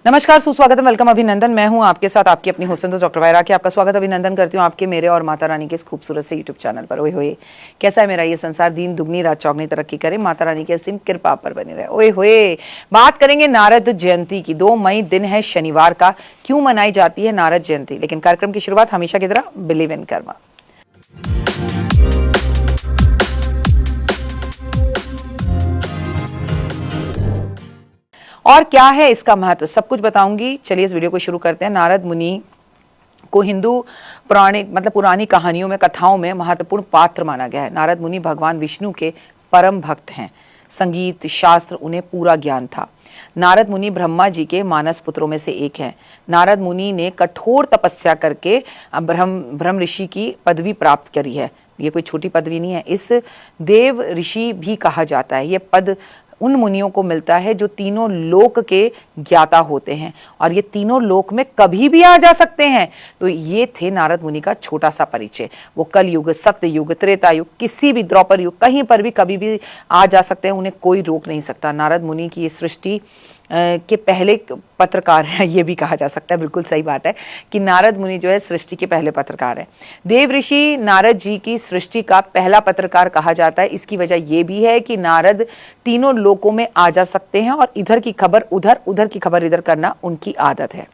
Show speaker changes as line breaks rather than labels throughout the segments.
नमस्कार, सुस्वागतम, वेलकम, अभिनंदन। मैं हूं आपके साथ आपकी अपनी होस्ट डॉक्टर वायरा की। आपका स्वागत अभिनंदन करती हूं आपके, मेरे और माता रानी के इस खूबसूरत से यूट्यूब चैनल पर। ओए होए, कैसा है मेरा ये संसार, दिन दुगनी रात चौगनी तरक्की करे, माता रानी की असीम कृपा पर बने रहे। ओए होए, बात करेंगे नारद जयंती की। 2 मई दिन है शनिवार का। क्यों मनाई जाती है नारद जयंती? लेकिन कार्यक्रम की शुरुआत हमेशा की तरह बिलीव इन कर्मा। और क्या है इसका महत्व, सब कुछ बताऊंगी। चलिए इस वीडियो को शुरू करते हैं। नारद मुनि को हिंदू पुरानी कहानियों में, कथाओं में महत्वपूर्ण पात्र माना गया है। नारद मुनि भगवान विष्णु के परम भक्त हैं। संगीत शास्त्र उन्हें पूरा ज्ञान था। नारद मुनि ब्रह्मा जी के मानस पुत्रों में से एक हैं। नारद मुनि ने कठोर तपस्या करके ब्रह्म ऋषि की पदवी प्राप्त करी है। ये कोई छोटी पदवी नहीं है। इस देव ऋषि भी कहा जाता है। ये पद उन मुनियों को मिलता है जो तीनों लोक के ज्ञाता होते हैं, और ये तीनों लोक में कभी भी आ जा सकते हैं। तो ये थे नारद मुनि का छोटा सा परिचय। वो कल युग, सत्य युग, त्रेता युग, किसी भी द्वापर युग, कहीं पर भी कभी भी आ जा सकते हैं, उन्हें कोई रोक नहीं सकता। नारद मुनि की ये सृष्टि के पहले पत्रकार हैं, ये भी कहा जा सकता है। बिल्कुल सही बात है कि नारद मुनि जो है सृष्टि के पहले पत्रकार हैं। देव ऋषि नारद जी की सृष्टि का पहला पत्रकार कहा जाता है। इसकी वजह यह भी है कि नारद तीनों लोकों में आ जा सकते हैं, और इधर की खबर उधर, उधर की खबर इधर करना उनकी आदत है।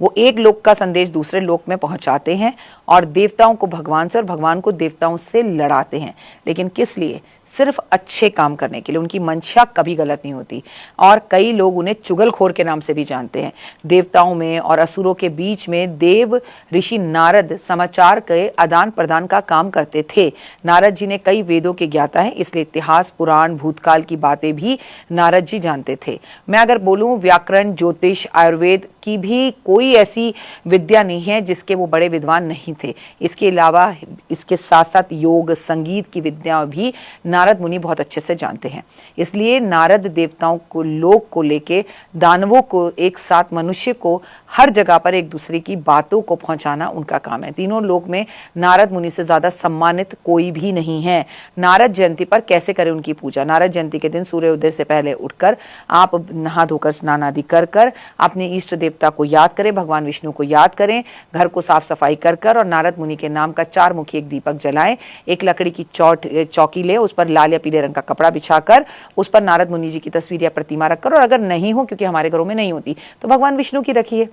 वो एक लोक का संदेश दूसरे लोक में पहुंचाते हैं, और देवताओं को भगवान से और भगवान को देवताओं से लड़ाते हैं। लेकिन किस लिए? सिर्फ अच्छे काम करने के लिए। उनकी मंशा कभी गलत नहीं होती। और कई लोग उन्हें चुगलखोर के नाम से भी जानते हैं। देवताओं में और असुरों के बीच में देव ऋषि नारद समाचार के आदान प्रदान का काम करते थे। नारद जी ने कई वेदों के ज्ञाता हैं, इसलिए इतिहास, पुराण, भूतकाल की बातें भी नारद जी जानते थे। मैं अगर बोलूं, व्याकरण, ज्योतिष, आयुर्वेद की भी कोई ऐसी विद्या नहीं है जिसके वो बड़े विद्वान नहीं थे। इसके अलावा इसके साथ साथ योग, संगीत की विद्या भी नारद मुनि बहुत अच्छे से जानते हैं। इसलिए नारद देवताओं को, लोक को लेके, दानवों को एक साथ, मनुष्य को हर जगह पर एक दूसरे की बातों को पहुंचाना उनका काम है। तीनों लोक में नारद मुनि से ज्यादा सम्मानित कोई भी नहीं है। नारद जयंती पर कैसे करें उनकी पूजा? नारद जयंती के दिन सूर्योदय से पहले उठकर आप नहा धोकर स्नान आदि कर अपने इष्ट देवता को याद करें, भगवान विष्णु को याद करें, घर को साफ सफाई कर और नारद मुनि के नाम का 4 मुखी एक दीपक जलाएं। एक लकड़ी की चौकी ले, उस पर लाल या पीले रंग का कपड़ा बिछाकर उस पर नारद मुनि जी की तस्वीर या प्रतिमा रखकर, और अगर नहीं हो, क्योंकि हमारे घरों में नहीं होती, तो भगवान विष्णु की रखिए,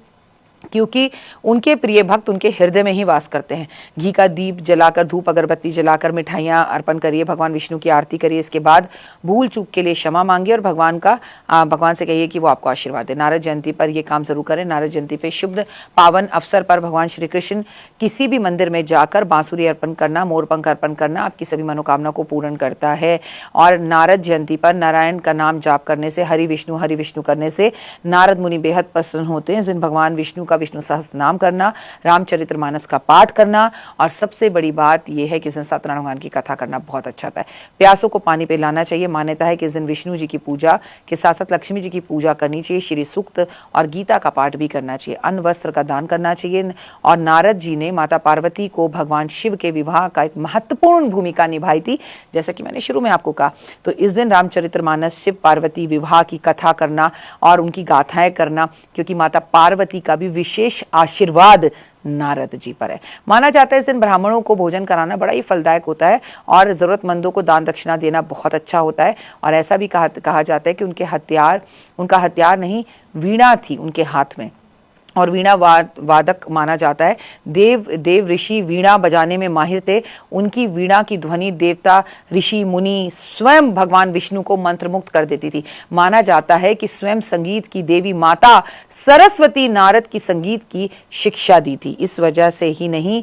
क्योंकि उनके प्रिय भक्त उनके हृदय में ही वास करते हैं। घी का दीप जलाकर, धूप अगरबत्ती जलाकर मिठाइयाँ अर्पण करिए, भगवान विष्णु की आरती करिए। इसके बाद भूल चूक के लिए क्षमा मांगिए और भगवान से कहिए कि वो आपको आशीर्वाद दे। नारद जयंती पर ये काम जरूर करें। नारद जयंती पे शुभ पावन अवसर पर भगवान श्री कृष्ण किसी भी मंदिर में जाकर बांसुरी अर्पण करना, मोरपंख अर्पण करना आपकी सभी मनोकामना को पूर्ण करता है। और नारद जयंती पर नारायण का नाम जाप करने से, हरि विष्णु करने से नारद मुनि बेहद प्रसन्न होते हैं। जिन भगवान विष्णु का विष्णु सहस्त्र नाम करना, रामचरितमानस का पाठ करना, और सबसे बड़ी बात यह है कि इस दिन सत्यनारायण भगवान की कथा करना बहुत अच्छा होता है। प्यासों को पानी पिलाना चाहिए। मान्यता है कि इस दिन विष्णु जी की पूजा के साथ साथ लक्ष्मी जी की पूजा करनी चाहिए। श्री सूक्त और गीता का पाठ भी करना चाहिए। अन्न वस्त्र का दान करना चाहिए। और नारद जी ने माता पार्वती को भगवान शिव के विवाह का एक महत्वपूर्ण भूमिका निभाई थी, जैसा कि मैंने शुरू में आपको कहा। तो इस दिन रामचरितमानस, शिव पार्वती विवाह की कथा करना और उनकी गाथाएं करना, क्योंकि माता पार्वती का भी विशेष आशीर्वाद नारद जी पर है। माना जाता है इस दिन ब्राह्मणों को भोजन कराना बड़ा ही फलदायक होता है, और जरूरतमंदों को दान दक्षिणा देना बहुत अच्छा होता है। और ऐसा भी कहा जाता है कि उनका हथियार नहीं, वीणा थी उनके हाथ में, और वीणा वादक माना जाता है। देव ऋषि वीणा बजाने में माहिर थे। उनकी वीणा की ध्वनि देवता, ऋषि, मुनि, स्वयं भगवान विष्णु को मंत्रमुग्ध कर देती थी। माना जाता है कि स्वयं संगीत की देवी माता सरस्वती नारद की संगीत की शिक्षा दी थी। इस वजह से ही नहीं,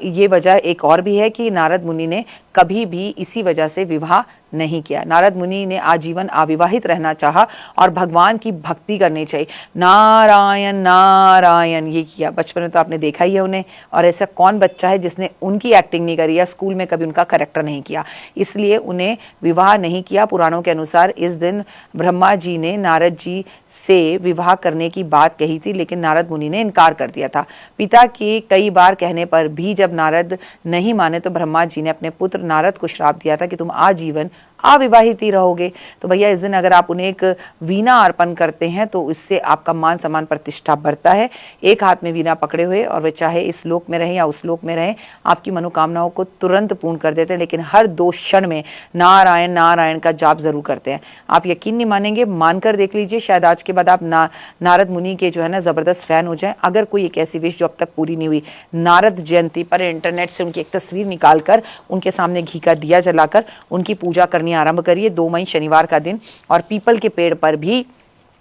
ये वजह एक और भी है कि नारद मुनि ने कभी भी इसी वजह से विवाह नहीं किया। नारद मुनि ने आजीवन अविवाहित रहना चाहा और भगवान की भक्ति करनी चाहिए। नारायण नारायण ये किया। बचपन में तो आपने देखा ही है उन्हें, और ऐसा कौन बच्चा है जिसने उनकी एक्टिंग नहीं करी या स्कूल में कभी उनका करेक्टर नहीं किया। इसलिए उन्हें विवाह नहीं किया। पुराणों के अनुसार इस दिन ब्रह्मा जी ने नारद जी से विवाह करने की बात कही थी, लेकिन नारद मुनि ने इनकार कर दिया था। पिता के कई बार कहने पर भी जब नारद नहीं माने तो ब्रह्मा जी ने अपने पुत्र नारद को श्राप दिया था कि तुम आजीवन अविवाहित ही रहोगे। तो भैया इस दिन अगर आप उन्हें एक वीणा अर्पण करते हैं तो इससे आपका मान सम्मान प्रतिष्ठा बढ़ता है। एक हाथ में वीणा पकड़े हुए, और वे चाहे इस लोक में रहें या उस लोक में रहें, आपकी मनोकामनाओं को तुरंत पूर्ण कर देते हैं। लेकिन हर 2 क्षण में नारायण नारायण का जाप जरूर करते हैं। आप यकीन नहीं मानेंगे, मानकर देख लीजिए, शायद आज के बाद आप नारद मुनि के जो है ना जबरदस्त फैन हो जाएं। अगर कोई एक ऐसी विश जो अब तक पूरी नहीं हुई, नारद जयंती पर इंटरनेट से उनकी एक तस्वीर निकालकर उनके सामने घी का दिया जलाकर उनकी पूजा करनी आरंभ करिए 2 मई शनिवार का दिन। और पीपल के पेड़ पर भी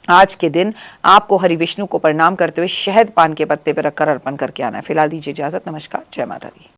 आज के दिन आपको हरि विष्णु को प्रणाम करते हुए शहद पान के पत्ते पर रखकर अर्पण करके आना है। फिलहाल दीजिए इजाजत। नमस्कार, जय माता दी।